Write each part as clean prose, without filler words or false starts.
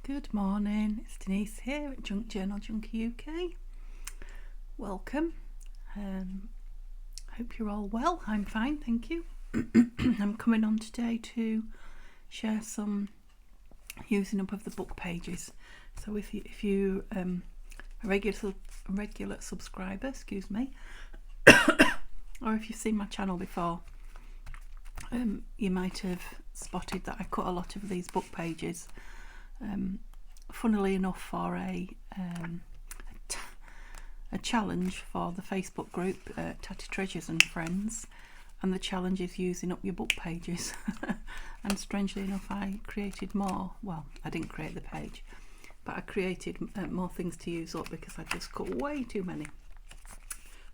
Good morning, it's Denise here at Junk Journal Junkie UK. Welcome. Hope you're all well. I'm fine, thank you. I'm coming on today to share some using up of the book pages. So if you a regular subscriber, excuse me, or if you've seen my channel before, you might have spotted that I cut a lot of these book pages. Funnily enough, for a challenge for the Facebook group Tatty Treasures and Friends, and the challenge is using up your book pages. And strangely enough, I created more. Well, I didn't create the page, but I created more things to use up because I just cut way too many.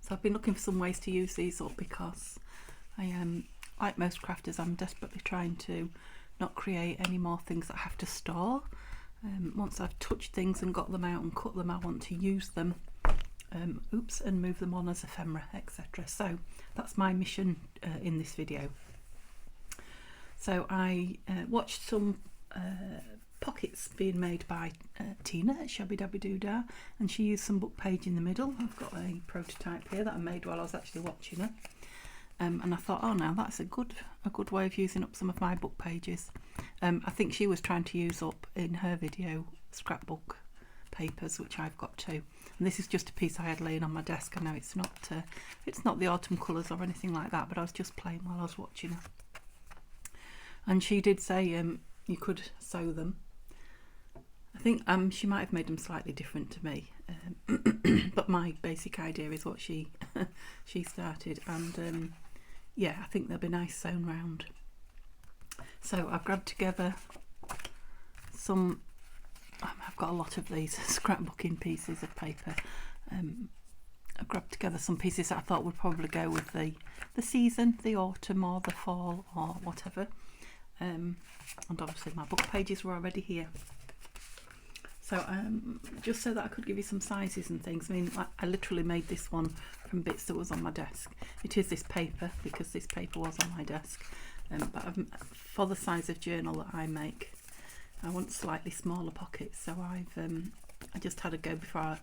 So I've been looking for some ways to use these up because I am, like most crafters, I'm desperately trying to not create any more things that I have to store. Once I've touched things and got them out and cut them, I want to use them, and move them on as ephemera, etc. So that's my mission in this video. So I watched some pockets being made by Tina at Shabby Dabby Doodah, and she used some book page in the middle. I've got a prototype here that I made while I was actually watching her. And I thought, oh, now that's a good way of using up some of my book pages. I think she was trying to use up in her video scrapbook papers, which I've got too. And this is just a piece I had laying on my desk. I know it's not the autumn colours or anything like that, but I was just playing while I was watching her. And she did say you could sew them. I think she might have made them slightly different to me, but my basic idea is what she started, and yeah, I think they'll be nice sewn round. So I've grabbed together some, I've got a lot of these scrapbooking pieces of paper. I've grabbed together some pieces that I thought would probably go with the season, the autumn or the fall or whatever. And obviously my book pages were already here. So just so that I could give you some sizes and things. I mean, I literally made this one from bits that was on my desk. It is this paper because this paper was on my desk. But for the size of journal that I make, I want slightly smaller pockets. So I just had a go before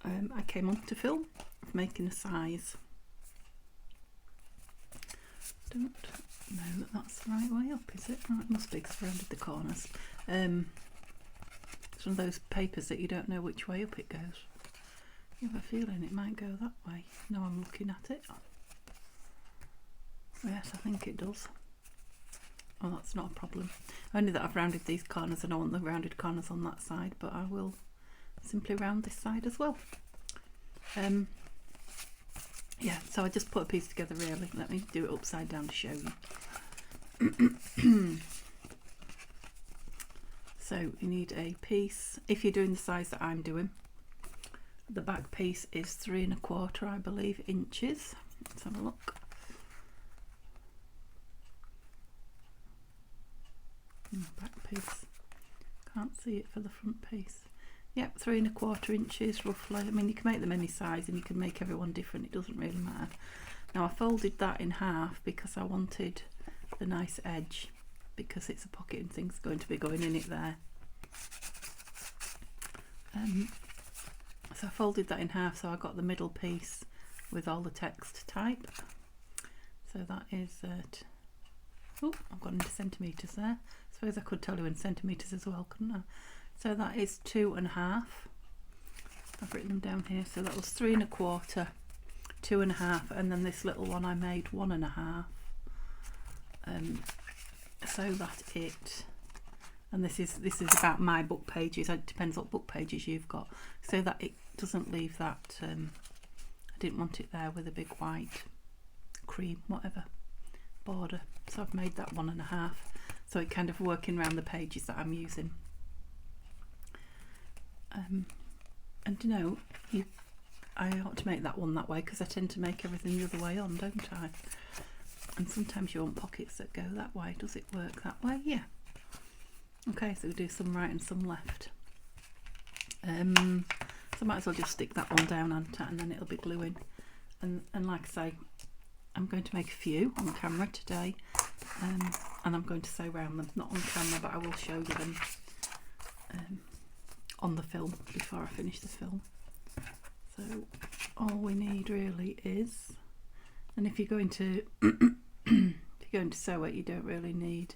I came on to film of making a size. Don't know that that's the right way up, is it? Oh, it must be because I've rounded the corners. It's one of those papers that you don't know which way up it goes. You have a feeling it might go that way. No, I'm looking at it. Yes, I think it does. Oh, that's not a problem. Only that I've rounded these corners and I want the rounded corners on that side, but I will simply round this side as well. Yeah, so I just put a piece together really. Let me do it upside down to show you. So you need a piece, if you're doing the size that I'm doing. The back piece is 3 1/4, I believe, inches. Let's have a look. Back piece, can't see it for the front piece. Yep, 3 1/4 inches roughly. I mean, you can make them any size and you can make everyone different, it doesn't really matter. Now I folded that in half because I wanted the nice edge, because it's a pocket and things are going to be going in it there. So I folded that in half, so I got the middle piece with all the text type. So that is oh, I've got into centimetres there. I suppose I could tell you in centimetres as well, couldn't I? So that is 2 1/2. I've written them down here. So that was 3 1/4, 2 1/2, and then this little one I made 1 1/2. So that it, and this is about my book pages. It depends what book pages you've got, so that it doesn't leave that. I didn't want it there with a big white cream whatever border, so I've made that 1 1/2. So it kind of working around the pages that I'm using. And you know, I ought to make that one that way because I tend to make everything the other way on, don't I? And sometimes you want pockets that go that way. Does it work that way? Yeah. Okay, so we'll do some right and some left. So I might as well just stick that one down and then it'll be gluing. And like I say, I'm going to make a few on camera today, and I'm going to sew around them. Not on camera, but I will show you them. on the film before I finish the film. So all we need really is, and if you're going to sew it, you don't really need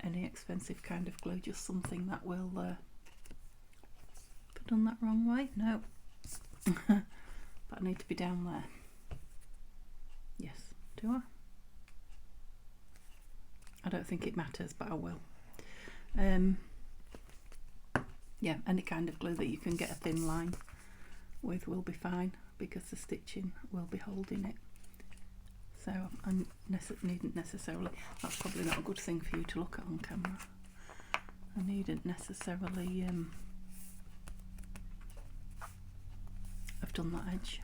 any expensive kind of glue, just something that will have I done that wrong way? No. But I need to be down there. Yes, do I? I don't think it matters, but I will. Yeah, any kind of glue that you can get a thin line with will be fine, because the stitching will be holding it. So I needn't necessarily, that's probably not a good thing for you to look at on camera. I needn't necessarily have done that edge.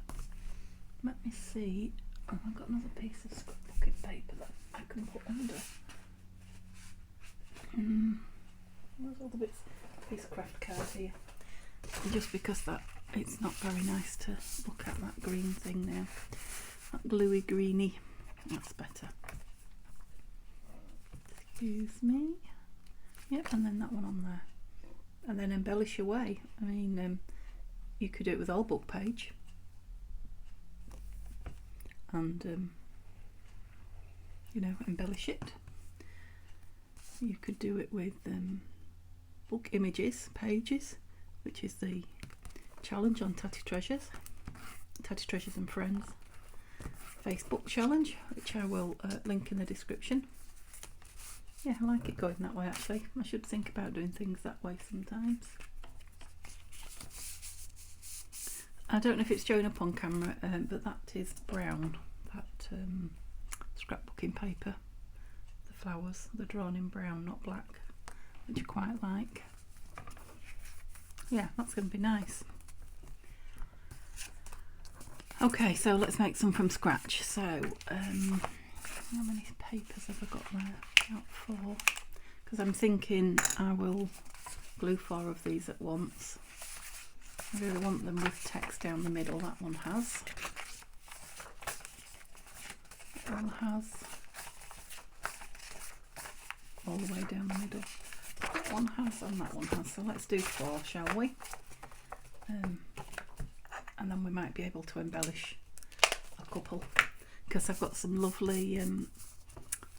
Let me see, oh, I've got another piece of scrapbooking paper that I can put under. Where's all the bits? Piece of craft card here. Just because that it's not very nice to look at that green thing now. That gluey greeny. That's better. Excuse me. Yep, and then that one on there. And then embellish away. I mean, you could do it with all book page. And you know, embellish it. You could do it with book images, pages, which is the challenge on Tatty Treasures and Friends Facebook challenge, which I will link in the description. Yeah, I like it going that way actually. I should think about doing things that way sometimes. I don't know if it's showing up on camera, but that is brown, that scrapbooking paper. The flowers, they're drawn in brown, not black, which I quite like. Yeah, that's going to be nice. Okay, so let's make some from scratch. So, how many papers have I got there? About 4. Because I'm thinking I will glue 4 of these at once. I really want them with text down the middle. That one has. That one has. All the way down the middle. That one has and that one has. So let's do 4, shall we? And then we might be able to embellish a couple, because I've got some lovely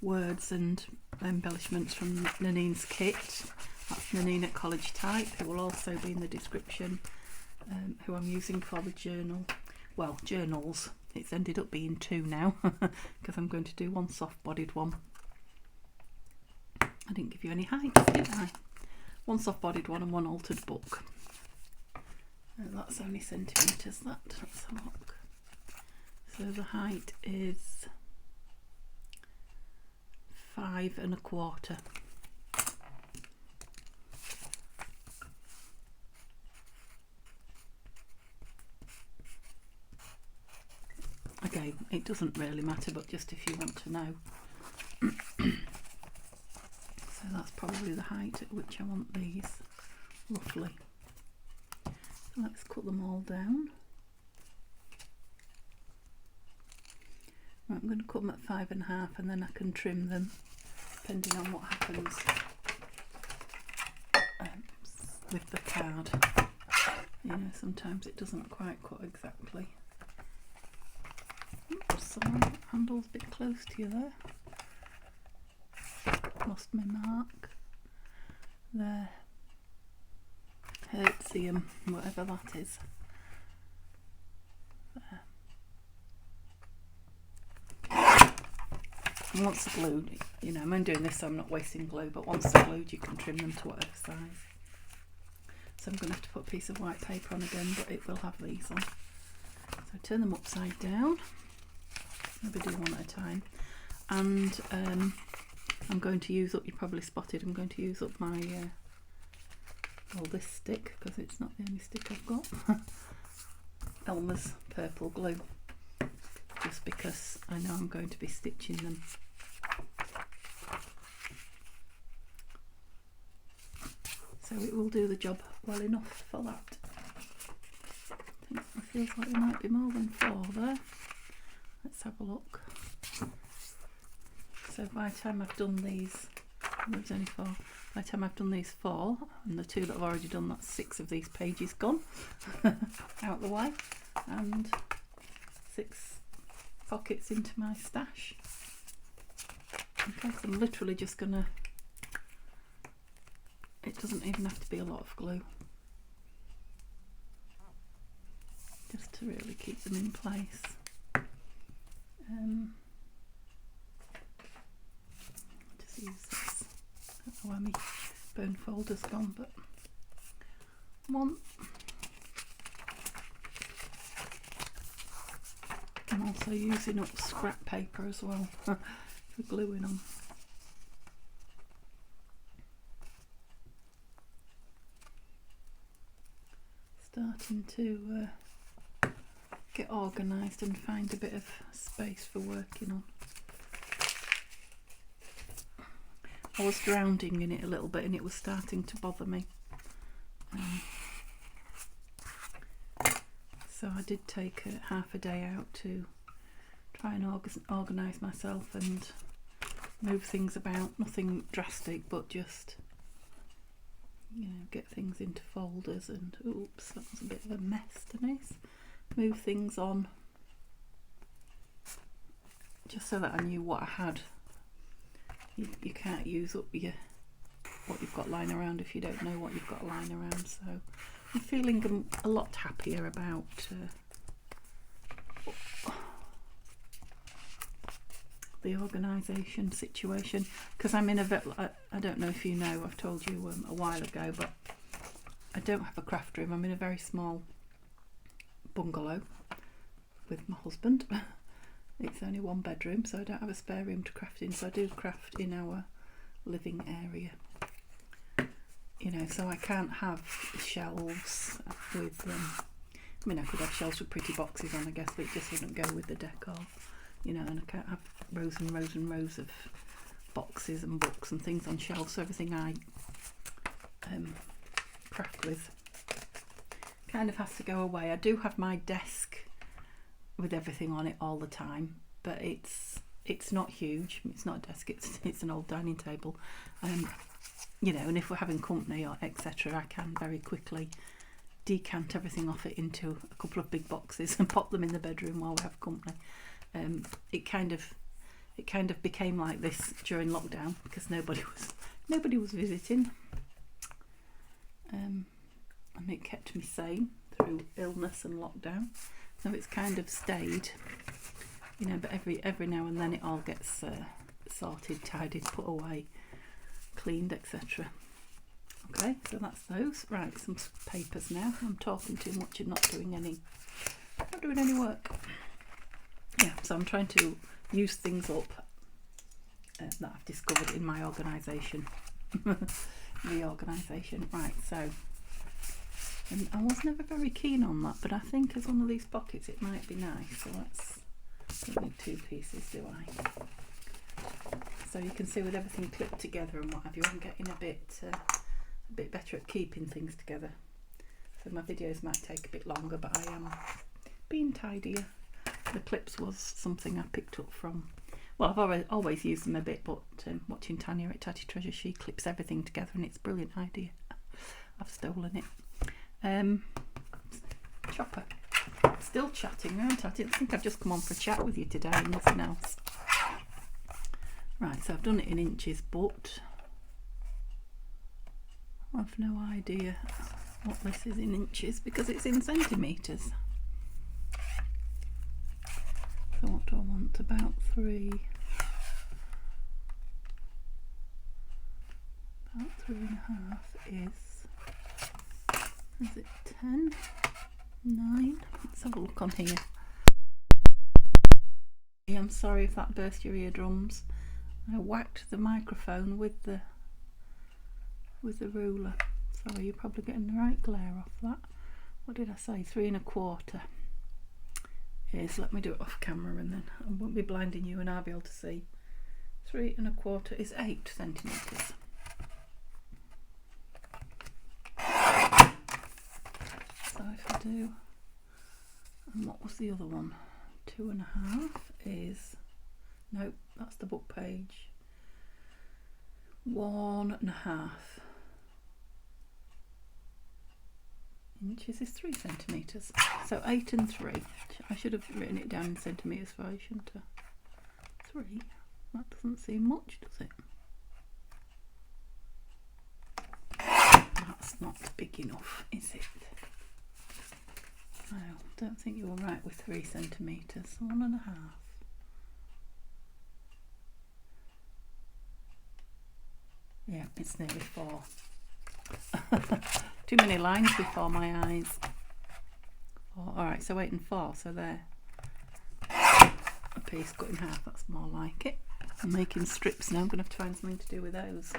words and embellishments from Nanine's kit. That's Nanine at College Type, who will also be in the description, who I'm using for the journal. Well, journals. It's ended up being 2 now, because I'm going to do one soft-bodied one. I didn't give you any heights, did I? One soft-bodied one and one altered book. That's only centimetres, that. Let's have a look. So the height is 5 1/4. Again, it doesn't really matter, but just if you want to know. So that's probably the height at which I want these, roughly. So let's cut them all down. Right, I'm going to cut them at 5 1/2, and then I can trim them depending on what happens with the card. You know, sometimes it doesn't quite cut exactly. Oops, sorry, that handle's a bit close to you there. Lost my mark. There. Hertzium, whatever that is. There. And once they're glued, you know, I'm only doing this so I'm not wasting glue, but once they're glued you can trim them to whatever size. So I'm going to have to put a piece of white paper on again, but it will have these on. So turn them upside down. Maybe do one at a time. And I'm going to use up, you probably spotted, I'm going to use up my well, this stick, because it's not the only stick I've got. Elmer's purple glue, just because I know I'm going to be stitching them. So it will do the job well enough for that. I think it feels like there might be more than 4 there. Let's have a look. So by the time I've done these There's only 4. By the time I've done these 4, and the 2 that I've already done, that's 6 of these pages gone out the way, and 6 pockets into my stash. Okay, so I'm literally just gonna, it doesn't even have to be a lot of glue, just to really keep them in place. Just use this. I don't know where my burn folder's gone, but 1. I'm also using up scrap paper as well for gluing on. Starting to get organised and find a bit of space for working on. I was drowning in it a little bit and it was starting to bother me. So I did take half a day out to try and organise myself and move things about. Nothing drastic, but just, you know, get things into folders and, oops, that was a bit of a mess, Denise. Move things on, just so that I knew what I had. You can't use up what you've got lying around if you don't know what you've got lying around. So I'm feeling a lot happier about the organisation situation, because I'm in I don't know if you know, I've told you a while ago, but I don't have a craft room. I'm in a very small bungalow with my husband. It's only 1 bedroom, so I don't have a spare room to craft in, so I do craft in our living area. You know, so I can't have shelves with, I mean, I could have shelves with pretty boxes on, I guess, but it just wouldn't go with the decor, you know, and I can't have rows and rows and rows of boxes and books and things on shelves, so everything I craft with kind of has to go away. I do have my desk with everything on it all the time, but it's not huge. It's not a desk, it's an old dining table. You know, and if we're having company or etc., I can very quickly decant everything off it into a couple of big boxes and pop them in the bedroom while we have company. It kind of became like this during lockdown because nobody was visiting, and it kept me sane through illness and lockdown. So it's kind of stayed, you know, but every now and then it all gets sorted, tidied, put away, cleaned, etc. Okay, so that's those. Right, some papers now. I'm talking too much and not doing any work. Yeah, so I'm trying to use things up that I've discovered in my organisation. Reorganisation. Right, so and I was never very keen on that, but I think as one of these pockets it might be nice. So I don't need 2 pieces, do I? So you can see with everything clipped together and what have you, I'm getting a bit better at keeping things together. So my videos might take a bit longer, but I am being tidier. The clips was something I picked up from, well, I've always used them a bit, but watching Tanya at Tatty Treasure, she clips everything together and it's a brilliant idea. I've stolen it. Chopper. Still chatting, aren't I? I didn't think I'd just come on for a chat with you today and nothing else. Right, so I've done it in inches, but I've no idea what this is in inches because it's in centimetres. So what do I want? About 3. About 3.5 is it 10? 9? Let's have a look on here. I'm sorry if that burst your eardrums. I whacked the microphone with the ruler. Sorry, you're probably getting the right glare off that. What did I say? 3.25 is, let me do it off camera and then I won't be blinding you and I'll be able to see. 3.25 is 8 centimetres. So if I do, and what was the other one? 2.5 is, nope, that's the book page. 1.5 inches is 3 centimetres. So 8 and 3. I should have written it down in centimetres for you, shouldn't I? 3. That doesn't seem much, does it? That's not big enough, is it? No, don't think you were right with 3 centimetres. 1.5. Yeah, it's nearly 4. Too many lines before my eyes. 4. Alright, so 8 and 4, so there. A piece cut in half, that's more like it. I'm making strips now, I'm going to have to find something to do with those.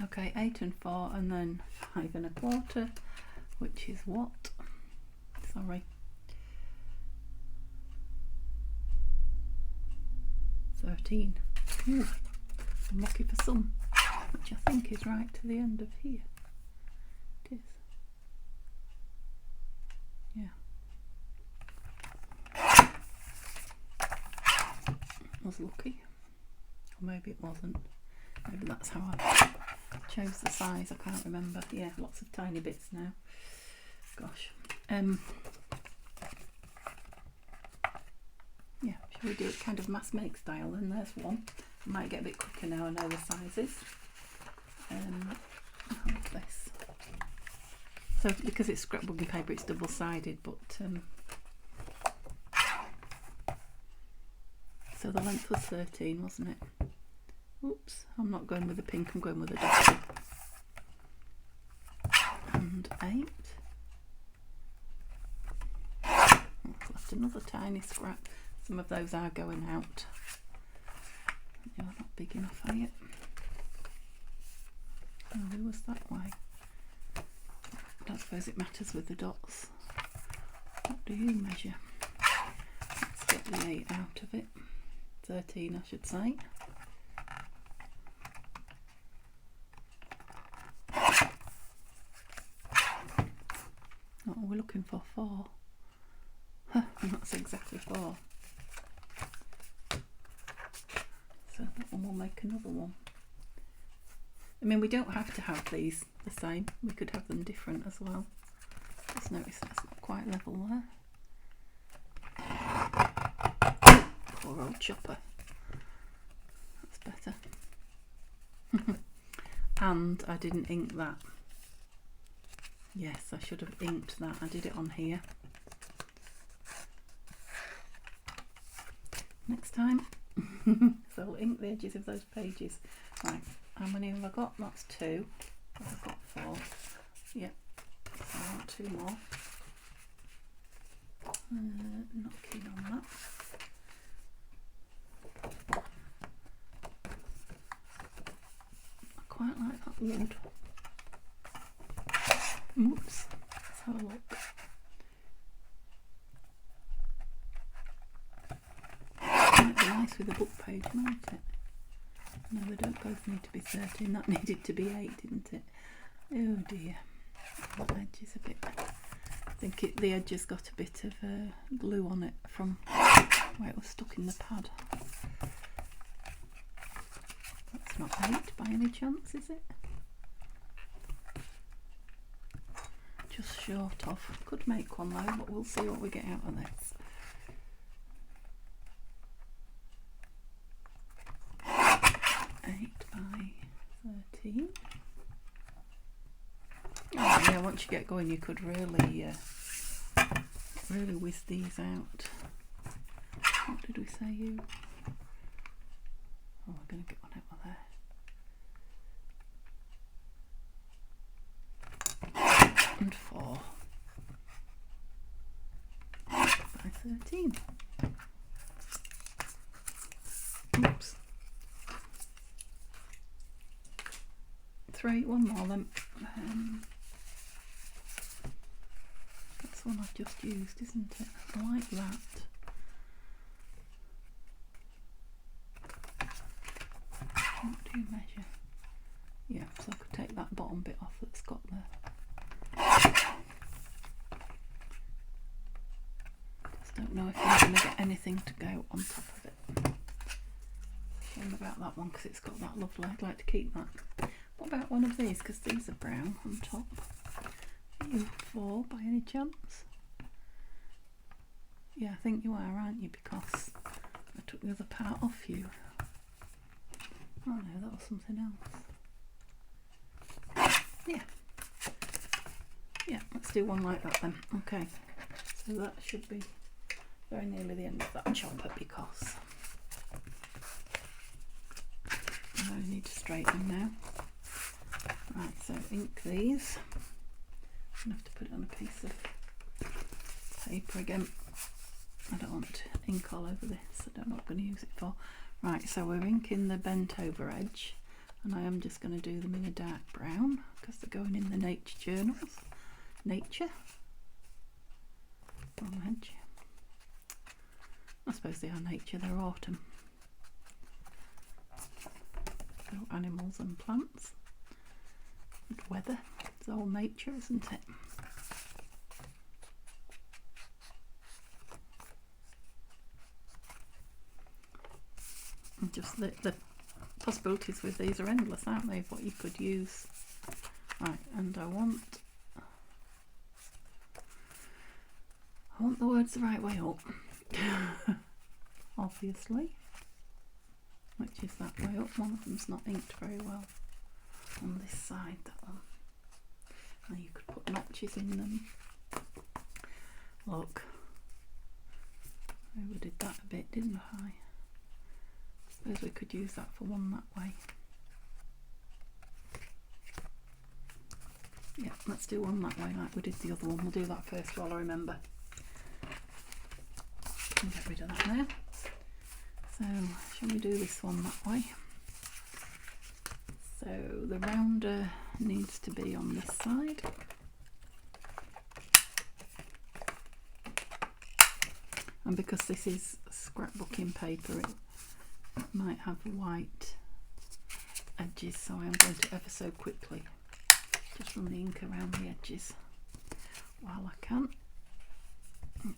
Okay, 8 and 4, and then 5 1/4, which is what? Sorry. 13. Ooh, I'm lucky for some, which I think is right to the end of here. It is. Yeah. I was lucky. Or maybe it wasn't. Maybe that's how I chose the size. I can't remember. Yeah, lots of tiny bits now. Gosh. Yeah, shall we do it kind of mass make style then? There's one. I might get a bit quicker now I know the sizes. I like this. So because it's scrapbooking paper, it's double-sided, but so the length was 13, wasn't it? Oops, I'm not going with the pink, I'm going with the dusty. And 8. I've left another tiny scrap. Some of those are going out. You're not big enough, are you? Oh, who was that way? I don't suppose it matters with the dots. What do you measure? Let's get the 8 out of it. 13, I should say. What are we looking for? 4. Huh, and that's exactly 4. So that one will make another one. I mean, we don't have to have these the same. We could have them different as well. Just notice that's not quite level there. Poor old chopper. That's better. And I didn't ink that. Yes, I should have inked that. I did it on here. Next time. So I'll ink the edges of those pages. Right, how many have I got? That's 2. I've got 4. Yep, so I want 2 more. Not keen on that. I quite like that wood. Oops, let's have a look. Might be nice with a book page, might it? No, they don't both need to be 13. That needed to be 8, didn't it? Oh dear. That edge is a bit... I think the edge has got a bit of glue on it from where it was stuck in the pad. That's not 8 by any chance, is it? Just short of. Could make one though, but we'll see what we get out of this. By 13. Oh yeah, once you get going you could really really whiz these out. What did we say you? Oh, we're going to get one out of there. And 4 by 13. Oops. 3, one more then. That's the one I've just used, isn't it? I like that. What do you measure? Yeah, so I could take that bottom bit off that's got the... Just don't know if I'm going to get anything to go on top of it. So about that one because it's got that lovely, I'd like to keep that. What about one of these, because these are brown on top? Are you 4 by any chance? Yeah, I think you are, aren't you, because I took the other part off you. Oh no, that was something else. Yeah. Yeah, let's do one like that then. Okay, so that should be very nearly the end of that chopper because I only need to straighten them now. Right, so ink these. I'm going to have to put it on a piece of paper again. I don't want ink all over this, I don't know what I'm going to use it for. Right, so we're inking the bent over edge, and I am just going to do them in a dark brown because they're going in the nature journals. Nature. Wrong edge. I suppose they are nature, they're autumn. So animals and plants. And weather. It's all nature, isn't it? And just the possibilities with these are endless, aren't they, of what you could use. Right, and I want the words the right way up. Obviously. Which is that way up. One of them's not inked very well on this side, that one. Now you could put notches in them. Look. I overdid that a bit, didn't I? Suppose we could use that for one that way. Yeah, let's do one that way like we did the other one. We'll do that first while I remember. I'll get rid of that now. So, shall we do this one that way? So, the rounder needs to be on this side. And because this is scrapbooking paper, it might have white edges, so I am going to ever so quickly just run the ink around the edges while I can.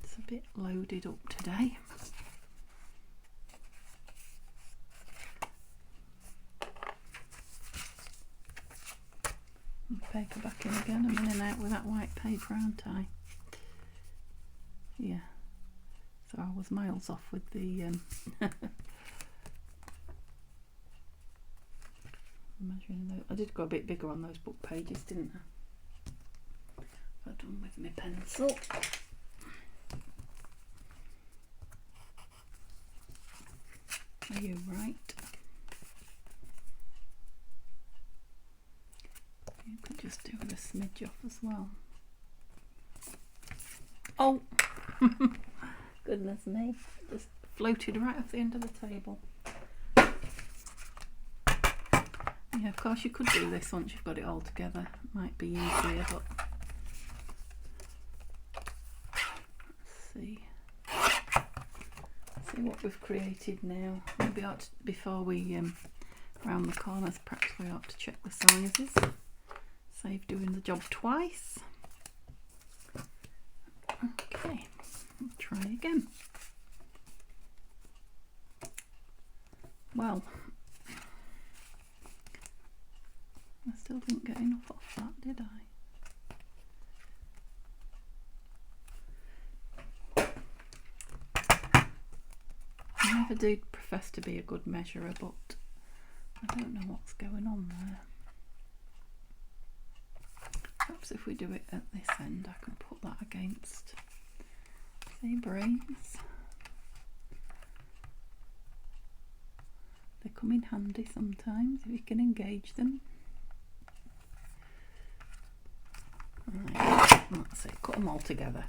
It's a bit loaded up today. Paper back in again. I'm in and out with that white paper, aren't I? Yeah. So I was miles off with the measuring those. I did go a bit bigger on those book pages, didn't I? I've done with my pencil. Are you right? You could just do with a smidge off as well. Oh! Goodness me. Just floated right off the end of the table. Yeah, of course you could do this once you've got it all together. Might be easier, but let's see. See what we've created now. Maybe before we round the corners, perhaps we ought to check the sizes. Save doing the job twice. Okay, we'll try again. Well, I still didn't get enough off that, did I? I never did profess to be a good measurer, but I don't know what's going on there. Perhaps if we do it at this end, I can put that against, say, brains. They come in handy sometimes if you can engage them. Right, that's it, cut them all together.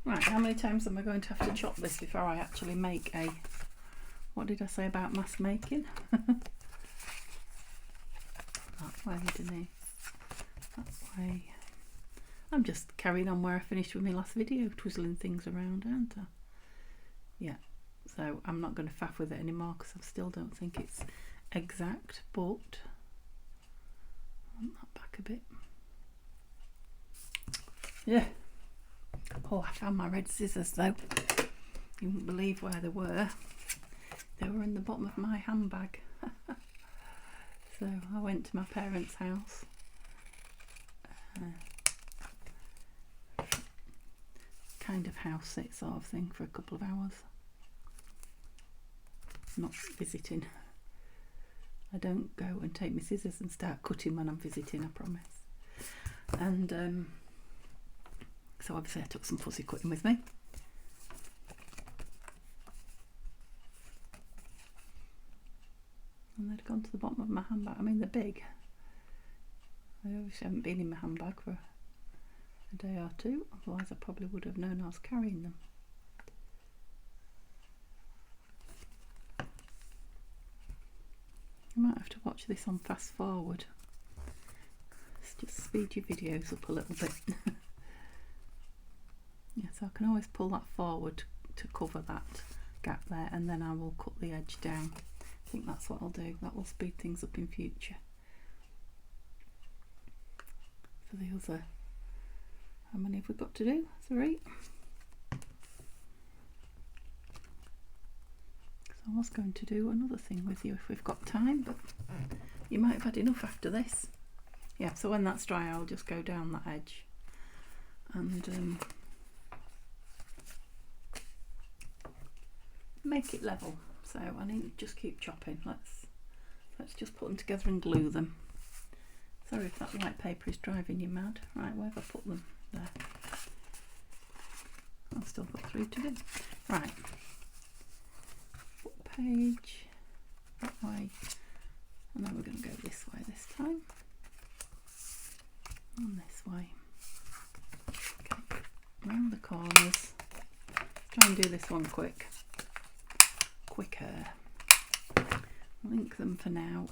Right, how many times am I going to have to chop this before I actually make a... What did I say about mass making? That way, Denise. That way. I'm just carrying on where I finished with my last video, twizzling things around, aren't I? Yeah, so I'm not going to faff with it anymore because I still don't think it's exact, but I want that back a bit. Yeah. Oh, I found my red scissors though. You wouldn't believe where they were. They were in the bottom of my handbag. So I went to my parents' house. Kind of house sit sort of thing for a couple of hours. Not visiting. I don't go and take my scissors and start cutting when I'm visiting, I promise. And so obviously I took some fussy cutting with me. And they'd gone to the bottom of my handbag. I mean, they're big. I obviously haven't been in my handbag for a day or two, otherwise I probably would have known I was carrying them. You might have to watch this on fast forward. Let's just speed your videos up a little bit. Yeah, so I can always pull that forward to cover that gap there, and then I will cut the edge down. I think that's what I'll do. That will speed things up in future. For the other, how many have we got to do? 3. So I was going to do another thing with you if we've got time, but you might have had enough after this. Yeah, so when that's dry I'll just go down that edge and make it level. So I need to just keep chopping. Let's just put them together and glue them. Sorry if that white paper is driving you mad. Right, where have I put them? There. I've still got 3 to do. Right. Book page that way, and then we're going to go this way this time. And this way. Okay. Around the corners. Try and do this one quicker. Link them for now,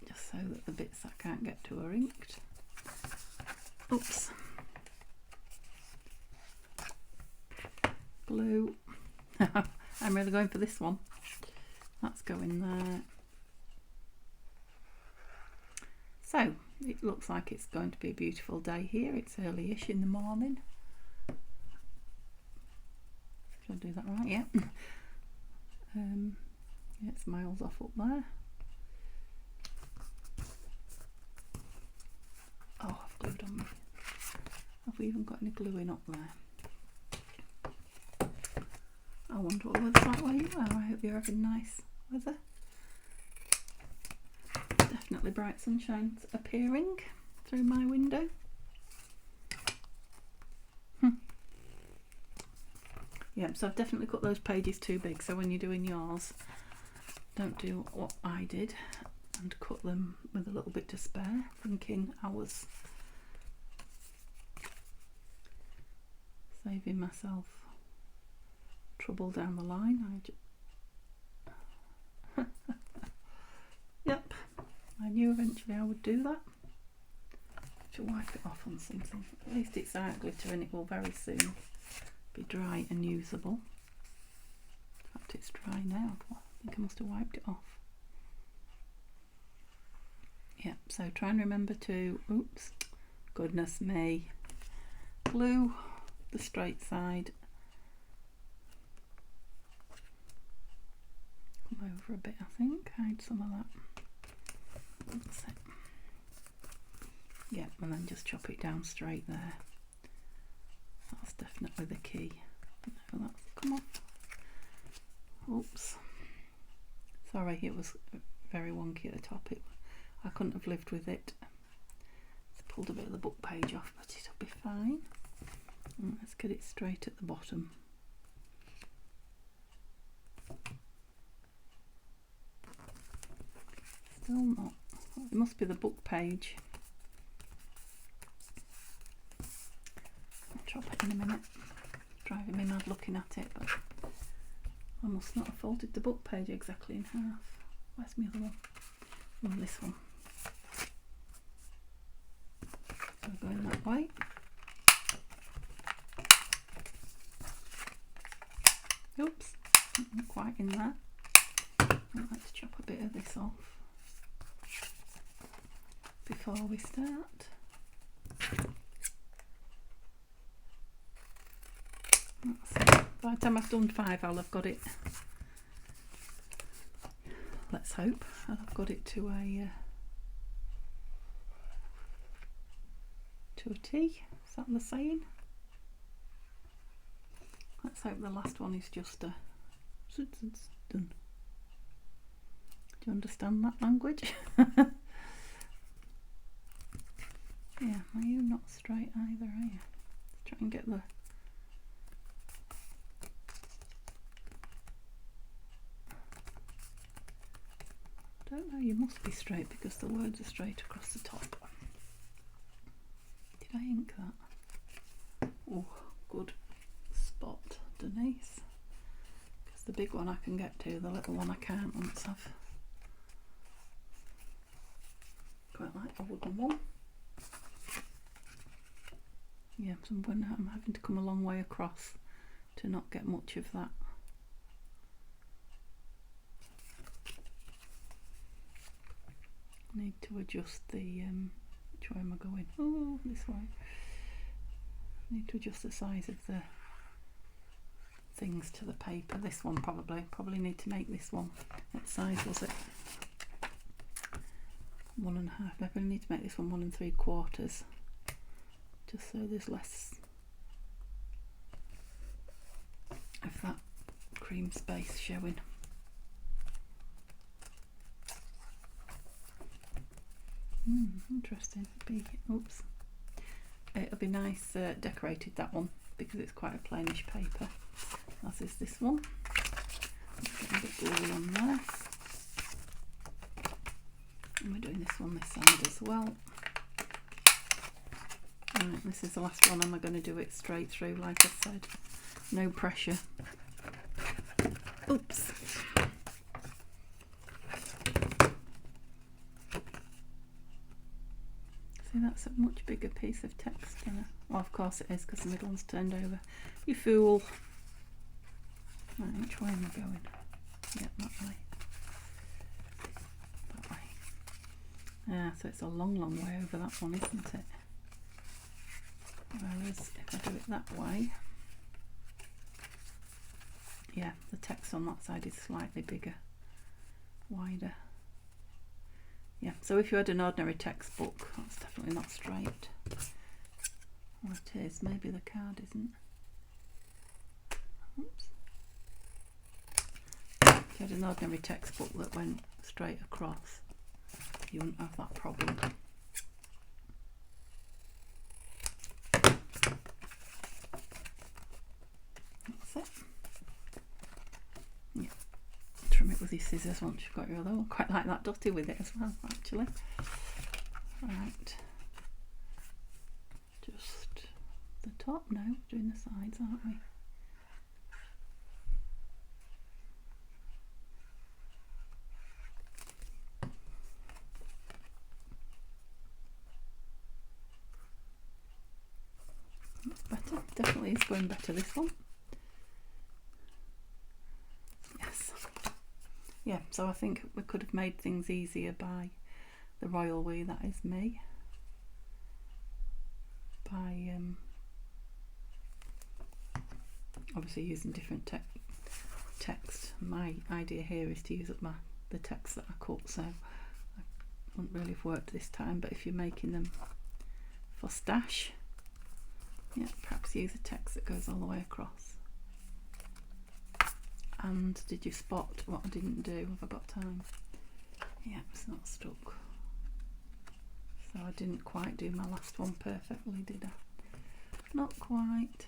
just so that the bits I can't get to are inked. Oops. Blue. I'm really going for this one. That's going there. So it looks like it's going to be a beautiful day here. It's early-ish in the morning. Should I do that right? Yeah. Yeah, it's miles off up there. Oh, I've glued on me. Have we even got any gluing up there? I wonder what weather's like where you are. I hope you're having nice weather. Definitely bright sunshine appearing through my window. Yeah, so I've definitely cut those pages too big, so when you're doing yours, don't do what I did and cut them with a little bit to spare, thinking I was saving myself trouble down the line. Yep, I knew eventually I would do that. To wipe it off on something. At least it's art glitter and it will very soon be dry and usable. In fact, it's dry now. I think I must have wiped it off. Yep, so try and remember to, oops, goodness me, glue the straight side. Come over a bit, I think, hide some of that. That's it. Yep, and then just chop it down straight there. That's definitely the key. No, that's come off. Oops. Sorry, it was very wonky at the top. I couldn't have lived with it. It's pulled a bit of the book page off, but it'll be fine. And let's get it straight at the bottom. Still not. It must be the book page. I'll chop it in a minute. Driving me mad looking at it, but I must not have folded the book page exactly in half. Where's my other one? Oh, this one. So we're going that way. Oops, not quite in there. I'd like to chop a bit of this off before we start. By the time I've done 5, I'll have got it. Let's hope I've got it to a T. Is that the saying? Let's hope the last one is just a done. Do you understand that language? Yeah, are you not straight either, are you? Let's try and get the... I don't know, you must be straight because the words are straight across the top. Did I ink that? Oh, good spot, Denise. Because the big one I can get to, the little one I can't once I've... Quite like a wooden one. Yeah, so I'm having to come a long way across to not get much of that. Need to adjust the which way am I going? Oh, this way. Need to adjust the size of the things to the paper. This one probably need to make this one. What size was it? 1.5. I probably need to make this one 1 3/4, just so there's less of that cream space showing. Interesting. Oops. It'll be nice decorated, that one, because it's quite a plainish paper, as is this one. Let's get a bit glue on there. And we're doing this one this side as well. Right, this is the last one, and we're going to do it straight through, like I said. No pressure. Oops. See, that's a much bigger piece of text. Well, of course it is, because the middle one's turned over. You fool. Right, which way am I going? Yeah, that way. That way. Yeah, so it's a long, long way over that one, isn't it? Whereas if I do it that way, yeah, the text on that side is slightly bigger, wider. Yeah, so if you had an ordinary textbook, that's definitely not straight. Well, it is. Maybe the card isn't. Oops. If you had an ordinary textbook that went straight across, you wouldn't have that problem. That's it. Yeah. Trim it with your scissors once you've got your other one. Quite like that dotty with it as well, actually. Right. Just the top now, doing the sides, aren't we? That's better. Definitely is going better, this one. Yes. Yeah, so I think we could have made things easier by the royal we, that is me. By obviously using different text. My idea here is to use up the text that I cut, so I wouldn't really have worked this time, but if you're making them for stash, yeah, perhaps use a text that goes all the way across. And did you spot what I didn't do? Have I got time? Yeah, it's not stuck. So I didn't quite do my last one perfectly, did I? Not quite.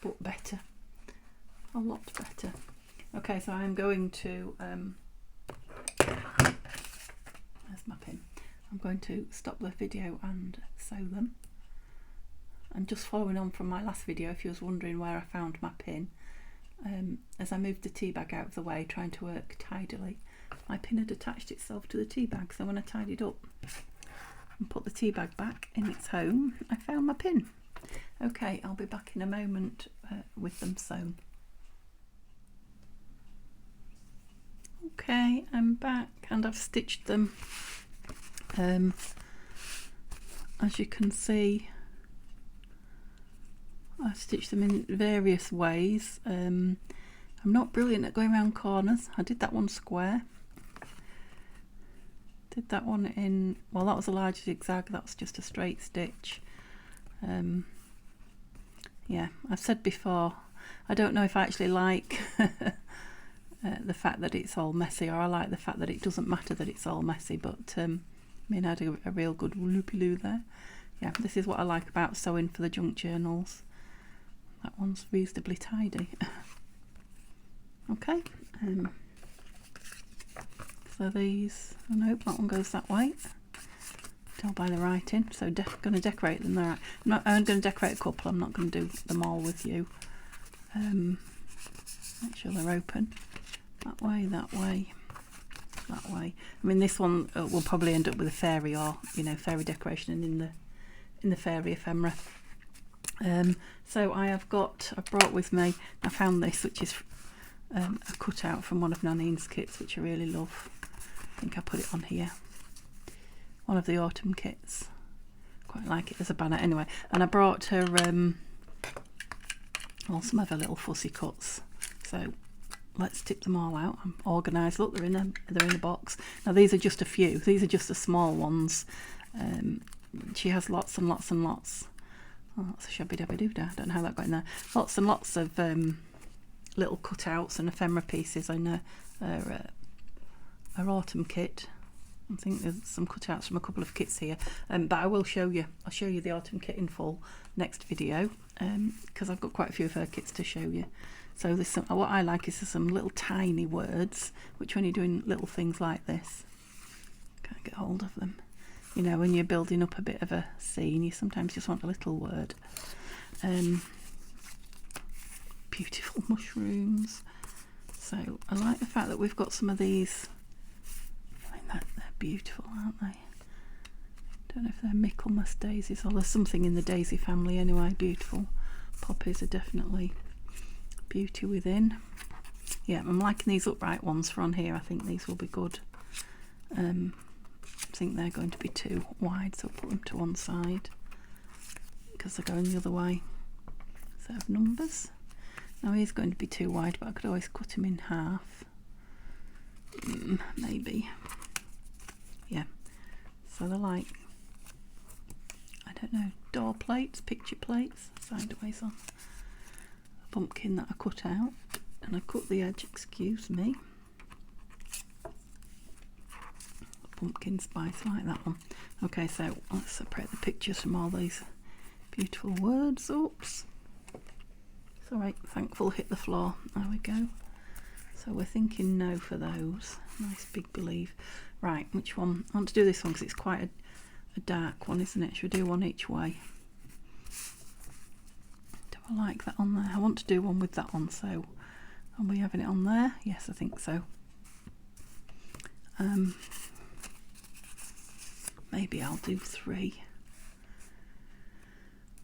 But better. A lot better. Okay, so I'm going to there's my pin. I'm going to stop the video and sew them. And just following on from my last video, if you was wondering where I found my pin, as I moved the tea bag out of the way, trying to work tidily, my pin had attached itself to the tea bag, so when I tied it up and put the tea bag back in its home, I found my pin. Okay, I'll be back in a moment with them sewn. Okay, I'm back and I've stitched them. As you can see, I stitch them in various ways. I'm not brilliant at going around corners. I did that one square. Did that one in, well, that was a large zigzag, that's just a straight stitch. Yeah, I've said before, I don't know if I actually like the fact that it's all messy, or I like the fact that it doesn't matter that it's all messy, but I mean, I had a real good loopy-loo there. Yeah, this is what I like about sewing for the junk journals. That one's reasonably tidy. Okay, so these, oh nope, that one goes that way. Tell by the writing. So going to decorate them there. I'm going to decorate a couple. I'm not going to do them all with you. Make sure they're open. That way, that way, that way. I mean, this one will probably end up with a fairy, or fairy decoration, and in the fairy ephemera. So I've brought with me. I found this, which is a cutout from one of Nanine's kits, which I really love. I think I put it on here. One of the autumn kits. Quite like it as a banner anyway. And I brought her some of her little fussy cuts. So let's tip them all out. I'm organised. Look, they're in a box. Now these are just a few. These are just the small ones. She has lots and lots and lots. Oh, that's a shabby dabby doo dah. I don't know how that got in there. Lots and lots of little cutouts and ephemera pieces in her autumn kit. I think there's some cutouts from a couple of kits here, but I will show you. I'll show you the autumn kit in full next video, because I've got quite a few of her kits to show you. So there's what I like is there's some little tiny words, which when you're doing little things like this, can't get hold of them. When you're building up a bit of a scene, you sometimes just want a little word. Beautiful mushrooms. So I like the fact that we've got some of these. They're beautiful, aren't they? Don't know if they're Michaelmas daisies, or there's something in the daisy family anyway. Beautiful. Poppies are definitely beauty within. Yeah, I'm liking these upright ones for on here. I think these will be good. I think they're going to be too wide, so I'll put them to one side because they're going the other way. Set of numbers. Now he's going to be too wide, but I could always cut him in half. Maybe. Yeah, so they're like, I don't know, door plates, picture plates, sideways on. A pumpkin that I cut out, and I cut the edge, excuse me. A pumpkin spice, like that one. Okay, so let's separate the pictures from all these beautiful words. Oops. It's alright, thankful hit the floor. There we go. So we're thinking no for those. Nice big believe. Right, which one? I want to do this one because it's quite a dark one, isn't it? Should we do one each way? Do I like that on there? I want to do one with that one, so are we having it on there? Yes, I think so. Maybe I'll do 3.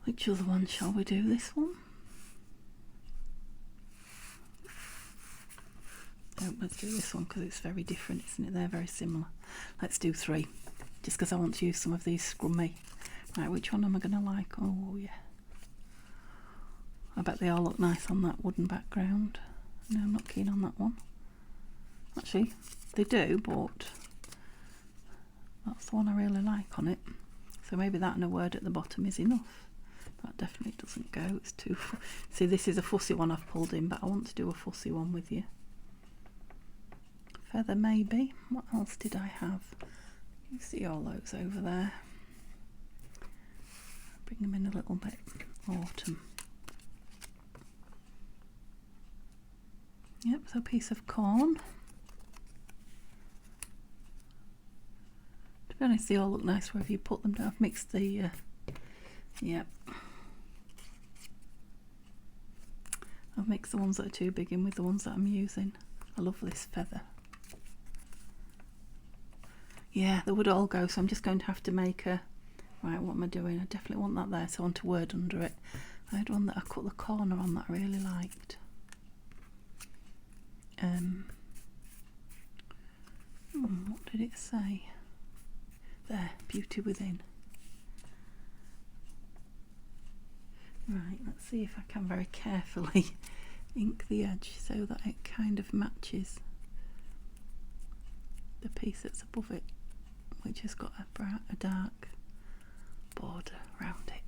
Which other one shall we do? This one? Oh, let's do this one because it's very different, isn't it? They're very similar. Let's do 3, just because I want to use some of these scrummy. Right, which one am I going to like? Oh yeah, I bet they all look nice on that wooden background. No, I'm not keen on that one. Actually, they do, but that's the one I really like on it. So maybe that and a word at the bottom is enough. That definitely doesn't go. It's too. See, this is a fussy one I've pulled in, but I want to do a fussy one with you. Feather maybe. What else did I have? You see all those over there. Bring them in a little bit. Autumn. Yep, so a piece of corn. To be honest, they all look nice wherever you put them down. I've mixed the yep. I've mixed the ones that are too big in with the ones that I'm using. I love this feather. Yeah, they would all go, so I'm just going to have to make a... Right, what am I doing? I definitely want that there, so I want a word under it. I had one that I cut the corner on that I really liked. What did it say? There, beauty within. Right, let's see if I can very carefully ink the edge so that it kind of matches the piece that's above it, which has got a dark border around it.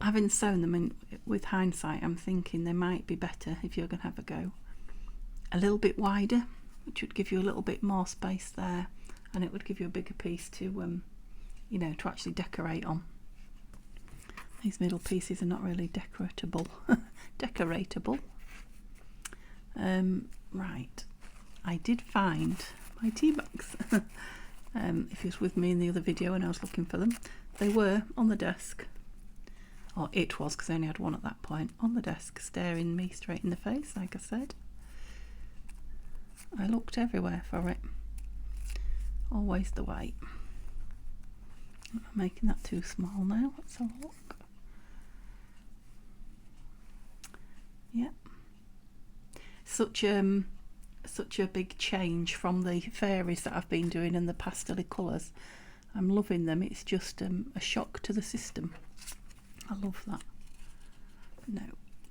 Having sewn them in, with hindsight, I'm thinking they might be better, if you're going to have a go, a little bit wider, which would give you a little bit more space there, and it would give you a bigger piece to, you know, to actually decorate on. These middle pieces are not really decoratable. Right, I did find my tea bags. If you was with me in the other video and I was looking for them, they were on the desk, or it was, because I only had one at that point, on the desk staring me straight in the face. Like I said, I looked everywhere for it, always the way. I'm making that too small now. Let's have a look. Yep. Such a big change from the fairies that I've been doing and the pastel colours. I'm loving them. It's just a shock to the system. I love that. No,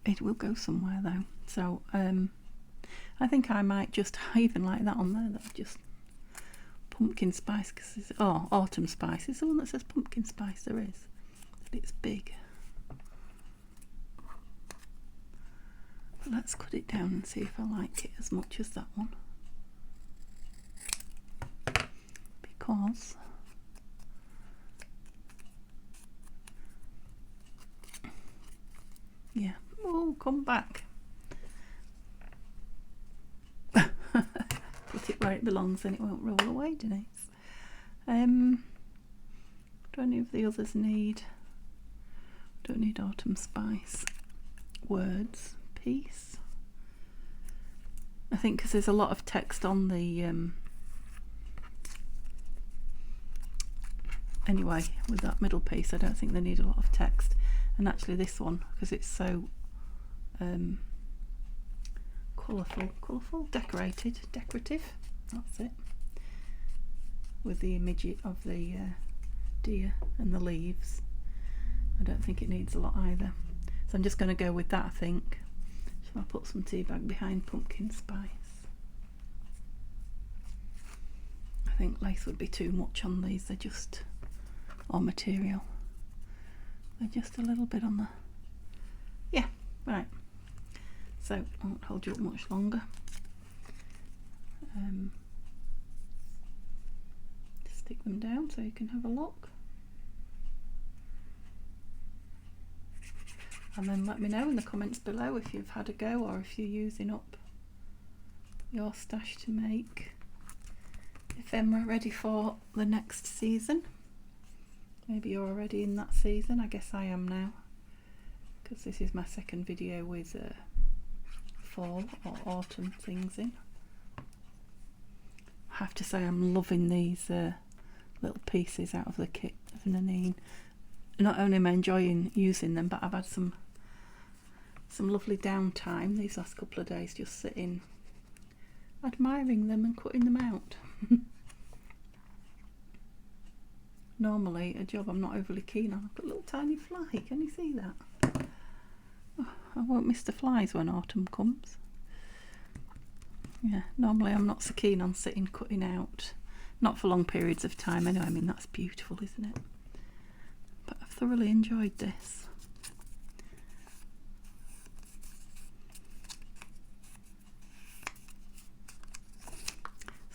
it will go somewhere though. So I think I might just even like that on there. That's just pumpkin spice, because it's, oh, autumn spice. It's the one that says pumpkin spice. There is, but it's big. But let's cut it down and see if I like it as much as that one, because yeah. Oh, come back. Put it where it belongs and it won't roll away, Denise. Do any of the others need? Don't need autumn spice. Words. Piece. I think because there's a lot of text on the anyway, with that middle piece I don't think they need a lot of text, and actually this one, because it's so colourful, decorative, that's it, with the image of the deer and the leaves, I don't think it needs a lot either, so I'm just going to go with that, I think. I'll put some tea bag behind pumpkin spice. I think lace would be too much on these, they're just, or material, they're just a little bit on the, yeah, right. So I won't hold you up much longer. Stick them down so you can have a look. And then let me know in the comments below if you've had a go or if you're using up your stash to make ephemera ready for the next season. Maybe you're already in that season. I guess I am now, because this is my second video with fall or autumn things in. I have to say I'm loving these little pieces out of the kit of Nanine. Not only am I enjoying using them, but I've had some lovely downtime these last couple of days, just sitting admiring them and cutting them out. Normally a job I'm not overly keen on. I've got a little tiny fly, can you see that? Oh, I won't miss the flies when autumn comes. Yeah, normally I'm not so keen on sitting cutting out, not for long periods of time anyway. I mean, that's beautiful, isn't it? But I've thoroughly enjoyed this.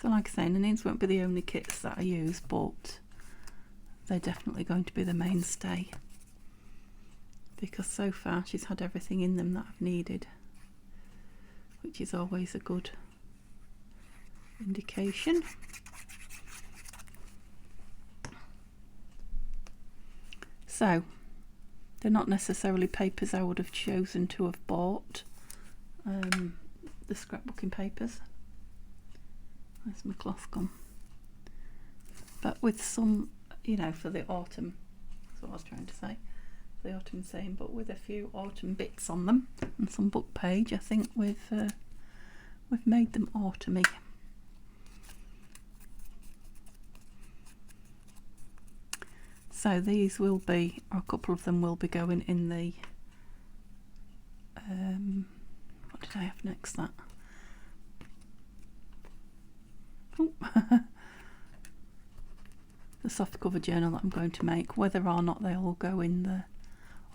So like I say, Nanines won't be the only kits that I use, but they're definitely going to be the mainstay, because so far she's had everything in them that I've needed, which is always a good indication. So they're not necessarily papers I would have chosen to have bought, the scrapbooking papers. Where's my cloth gone? But with some, you know, for the autumn, that's what I was trying to say, the autumn theme, but with a few autumn bits on them and some book page, I think we've made them autumny. So these will be, or a couple of them will be going in the, what did I have next? That. Oh. The soft cover journal that I'm going to make. Whether or not they all go in the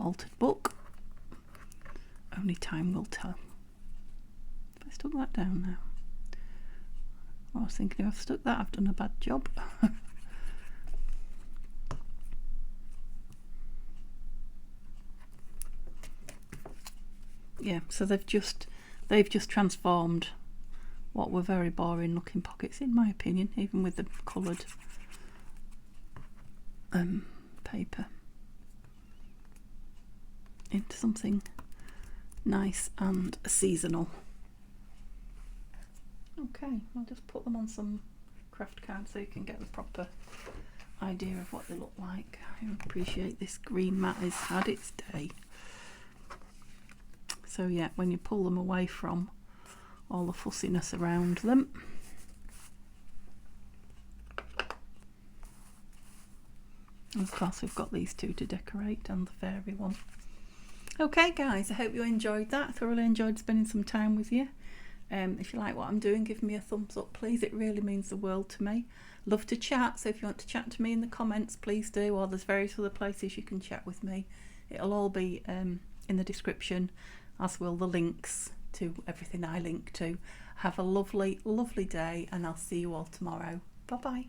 altered book, only time will tell. Have I stuck that down now? I was thinking if I've stuck that, I've done a bad job. Yeah, so they've just transformed what were very boring looking pockets, in my opinion, even with the coloured paper, into something nice and seasonal. Okay, I'll just put them on some craft cards so you can get the proper idea of what they look like. I appreciate this green mat has had its day. So yeah, when you pull them away from all the fussiness around them, and of course we've got these two to decorate and the fairy one. Okay guys, I hope you enjoyed that. I thoroughly enjoyed spending some time with you. If you like what I'm doing, give me a thumbs up please, it really means the world to me. Love to chat, so if you want to chat to me in the comments, please do, or there's various other places you can chat with me. It'll all be in the description, as will the links to everything I link to. Have a lovely, lovely day, and I'll see you all tomorrow. Bye bye.